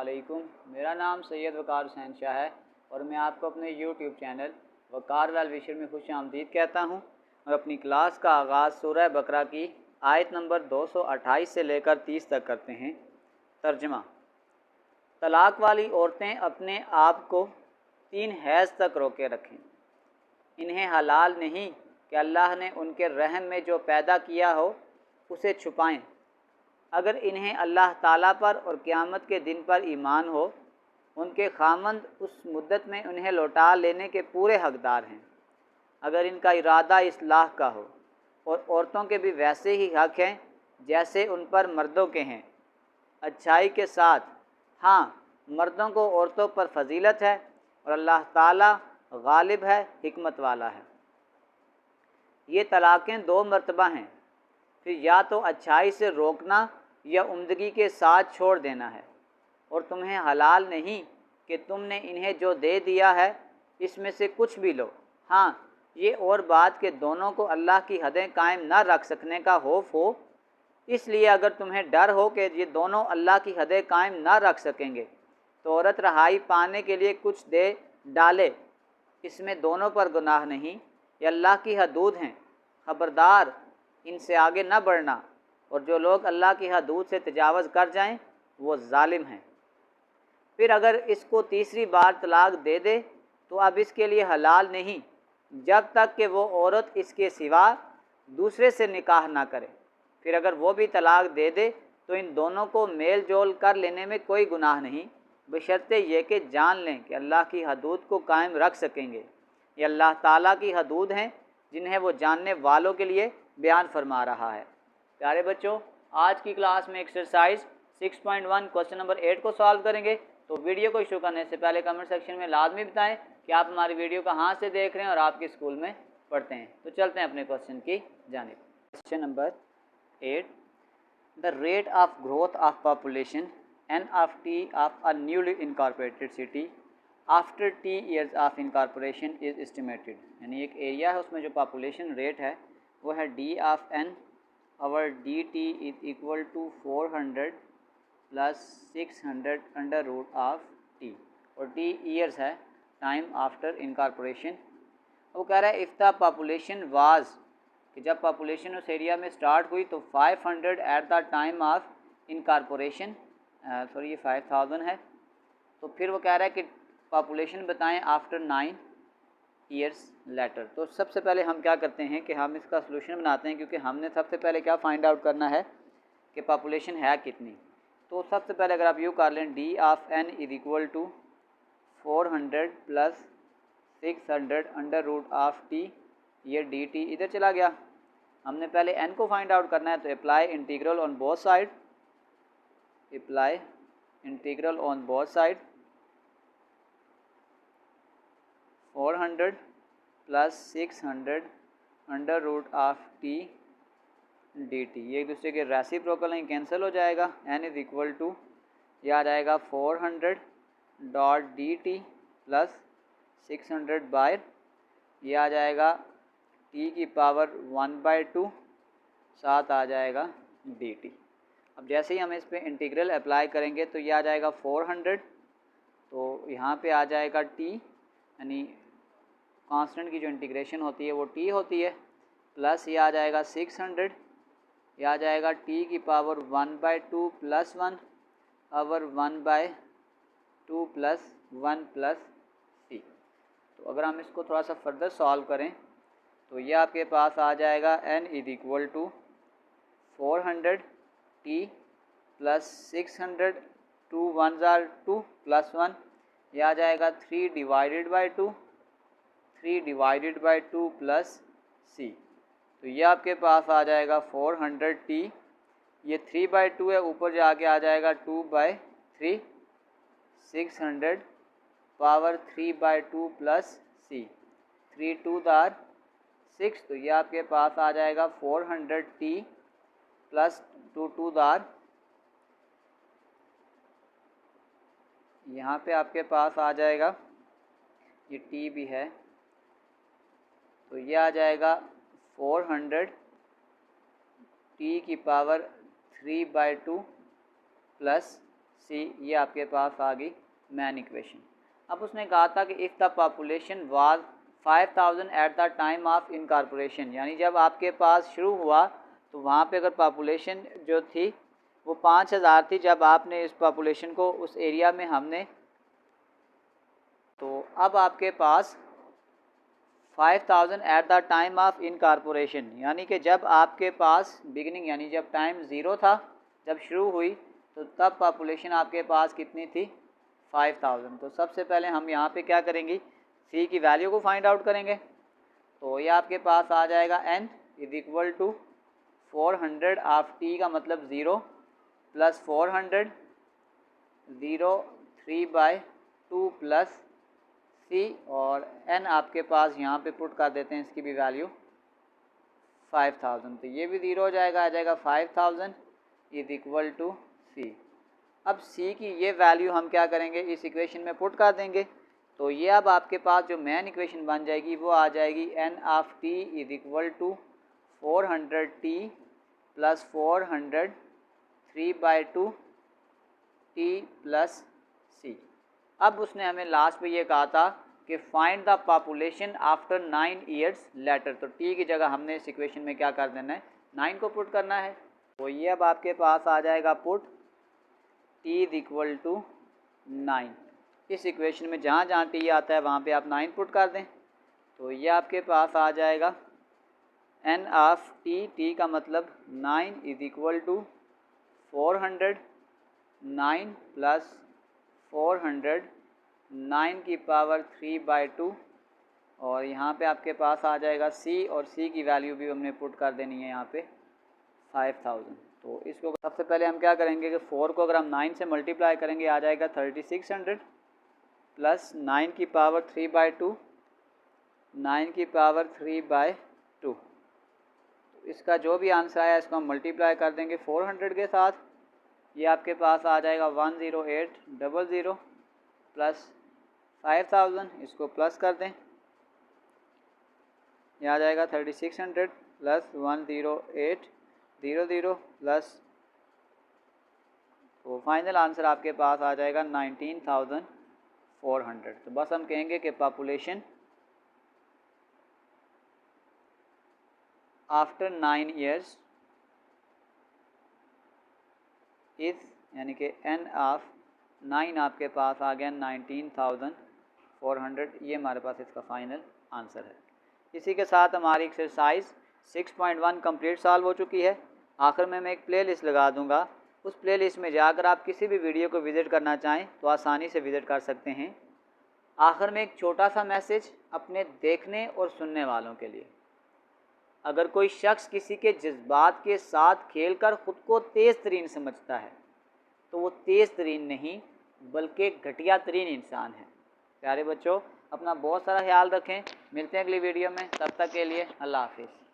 अस्सलामुअलैकुम। मेरा नाम सैयद वकार हुसैन शाह है और मैं आपको अपने यूट्यूब चैनल वकार लाल विशर में खुश आमदीद कहता हूँ। और अपनी क्लास का आगाज़ सूरह बकरा की आयत नंबर 228 से लेकर 30 तक करते हैं। तर्जमा। तलाक वाली औरतें अपने आप को 3 हैज़ तक रोके रखें। इन्हें हलाल नहीं कि अल्लाह ने उनके रहम में जो पैदा किया हो उसे छुपाएं। अगर इन्हें अल्लाह ताला पर और क़यामत के दिन पर ईमान हो, उनके खामंद उस मुद्दत में उन्हें लौटा लेने के पूरे हकदार हैं, अगर इनका इरादा इस्लाह का हो। और औरतों के भी वैसे ही हक़ हैं जैसे उन पर मर्दों के हैं, अच्छाई के साथ। हाँ, मर्दों को औरतों पर फजीलत है और अल्लाह ताला गालिब है, हिकमत वाला है। ये तलाक़ें 2 मरतबा हैं, फिर या तो अच्छाई से रोकना या उम्दगी के साथ छोड़ देना है। और तुम्हें हलाल नहीं कि तुमने इन्हें जो दे दिया है इसमें से कुछ भी लो। हाँ, ये और बात कि दोनों को अल्लाह की हदें कायम न रख सकने का खौफ हो, इसलिए अगर तुम्हें डर हो कि ये दोनों अल्लाह की हदें कायम न रख सकेंगे तो औरत रहाई पाने के लिए कुछ दे डाले, इसमें दोनों पर गुनाह नहीं। ये अल्लाह की हदूद हैं, ख़बरदार इनसे आगे न बढ़ना। और जो लोग अल्लाह की हदूद से तजावज़ कर जाएं वो जालिम हैं। फिर अगर इसको तीसरी बार तलाक दे दे तो अब इसके लिए हलाल नहीं जब तक कि वो औरत इसके सिवा दूसरे से निकाह ना करे। फिर अगर वो भी तलाक दे दे तो इन दोनों को मेल जोल कर लेने में कोई गुनाह नहीं, बशर्ते ये कि जान लें कि अल्लाह की हदूद को कायम रख सकेंगे। ये अल्लाह ताला की हदूद हैं जिन्हें वो जानने वालों के लिए बयान फरमा रहा है। प्यारे बच्चों, आज की क्लास में एक्सरसाइज 6.1 क्वेश्चन नंबर 8 को सॉल्व करेंगे। तो वीडियो को शुरू करने से पहले कमेंट सेक्शन में लाजमी बताएं कि आप हमारी वीडियो कहाँ से देख रहे हैं और आपके स्कूल में पढ़ते हैं। तो चलते हैं अपने क्वेश्चन की जानिब। Question number 8, the rate of growth of population (NFT) of a newly incorporated city after T years of incorporation is estimated. यानी एक एरिया है, उसमें जो पॉपुलेशन रेट है वो है D of N। our dt is equal to 400 plus 600 under root of t और t years है, टाइम आफ्टर इनकॉर्पोरेशन। वो कह रहा है इफ़ द पॉपुलेशन वाज, कि जब पॉपुलेशन उस एरिया में स्टार्ट हुई तो 500 at the time of incorporation, sorry ये 5000 है। तो फिर वो कह रहा है कि पॉपुलेशन बताएं आफ्टर 9 ईयर्स लेटर। तो सबसे पहले हम क्या करते हैं कि हम इसका सलूशन बनाते हैं, क्योंकि हमने सबसे पहले क्या फाइंड आउट करना है कि पॉपुलेशन है कितनी। तो सबसे पहले अगर आप यूँ कर लें, D of N is equal to 400 plus 600 under root of T. ये डी टी इधर चला गया, हमने पहले एन को फाइंड आउट करना है। तो apply integral on both side, apply integral on both side. 400 plus 600 under root of T D T, ये एक दूसरे के रेसिप्रोकल नहीं, कैंसिल हो जाएगा। एन इज इक्वल टू, ये आ जाएगा 400 dot D T plus 600 by, ये आ जाएगा टी की पावर 1/2, साथ आ जाएगा डी टी। अब जैसे ही हम इस पर इंटीग्रल अप्लाई करेंगे तो ये आ जाएगा 400, तो यहाँ पे आ जाएगा टी, यानी कांस्टेंट की जो इंटीग्रेशन होती है वो टी होती है, प्लस ये आ जाएगा 600, ये आ जाएगा टी की power 1/2 plus 1 over 1/2 plus 1 plus c. तो अगर हम इसको थोड़ा सा फर्दर सॉल्व करें तो ये आपके पास आ जाएगा n is equal to 400 t plus 600, 2 1 2 plus 1, ये आ जाएगा 3 divided by 2, 3 divided by 2 plus c. तो ये आपके पास आ जाएगा 400 टी, ये 3/2 है, ऊपर जाके आ जाएगा 2/3, 600 पावर 3/2 प्लस सी, 3 2 6। तो ये आपके पास आ जाएगा 400 टी प्लस 2 2 यहाँ पे आपके पास आ जाएगा, ये टी भी है, तो ये आ जाएगा 400 टी की पावर 3/2 प्लस सी, ये आपके पास आ गई मेन इक्वेशन। अब उसने कहा था कि if the population was 5000 at the time of incorporation, यानी जब आपके पास शुरू हुआ तो वहाँ पे अगर पॉपुलेशन जो थी वो 5000 थी जब आपने इस पॉपुलेशन को उस एरिया में हमने, तो अब आपके पास 5000 at the time of incorporation, यानी कि जब आपके पास बिगिनिंग यानी जब टाइम ज़ीरो था, जब शुरू हुई तो तब पॉपुलेशन आपके पास कितनी थी 5000। तो सबसे पहले हम यहाँ पे क्या करेंगे, सी की वैल्यू को फाइंड आउट करेंगे। तो ये आपके पास आ जाएगा n is equal to 400 of T का मतलब 0 प्लस 400 0 3/2 प्लस सी, और n आपके पास यहाँ पे पुट कर देते हैं इसकी भी वैल्यू 5000, तो ये भी 0 हो जाएगा, आ जाएगा 5000 इज इक्वल टू सी। अब सी की ये वैल्यू हम क्या करेंगे, इस इक्वेशन में पुट कर देंगे। तो ये अब आपके पास जो मेन इक्वेशन बन जाएगी वो आ जाएगी n of t is equal to 400 t plus 400 3/2 t plus c. अब उसने हमें लास्ट में ये कहा था कि find the population after 9 years later, तो टी की जगह हमने इस इक्वेशन में क्या कर देना है, 9 को पुट करना है। तो ये अब आपके पास आ जाएगा put T is equal to 9। इस इक्वेशन में जहाँ जहाँ टी आता है वहाँ पे आप 9 पुट कर दें, तो ये आपके पास आ जाएगा एन ऑफ टी, टी का मतलब 9 इज इक्वल टू 400 9 प्लस 400 9 की पावर 3/2, और यहाँ पे आपके पास आ जाएगा सी, और सी की वैल्यू भी हमने पुट कर देनी है यहाँ पे 5000। तो इसको सबसे पहले हम क्या करेंगे कि 4 को अगर हम 9 से मल्टीप्लाई करेंगे आ जाएगा 3600 प्लस 9 की पावर 3/2 9 की पावर 3/2। इसका जो भी आंसर आया इसको हम मल्टीप्लाई कर देंगे 400 के साथ, ये आपके पास आ जाएगा 10800 प्लस 5000, इसको प्लस कर दें, यह आ जाएगा 3600 प्लस 10800 प्लस, तो फाइनल आंसर आपके पास आ जाएगा 19400। तो बस हम कहेंगे कि पॉपुलेशन आफ्टर 9 ईयर्स इस, यानी कि n ऑफ 9 आपके पास आ गया 19400, ये हमारे पास इसका फाइनल आंसर है। इसी के साथ हमारी एक्सरसाइज 6.1 कंप्लीट सॉल्व हो चुकी है। आखिर में मैं एक प्लेलिस्ट लगा दूंगा, उस प्लेलिस्ट में जाकर आप किसी भी वीडियो को विज़िट करना चाहें तो आसानी से विज़िट कर सकते हैं। आखिर में एक छोटा सा मैसेज अपने देखने और सुनने वालों के लिए, अगर कोई शख्स किसी के जज्बात के साथ खेलकर ख़ुद को तेज़ तरीन समझता है तो वो तेज़ तरीन नहीं बल्कि घटिया तरीन इंसान है। प्यारे बच्चों, अपना बहुत सारा ख्याल रखें, मिलते हैं अगली वीडियो में, तब तक के लिए अल्लाह हाफिज़।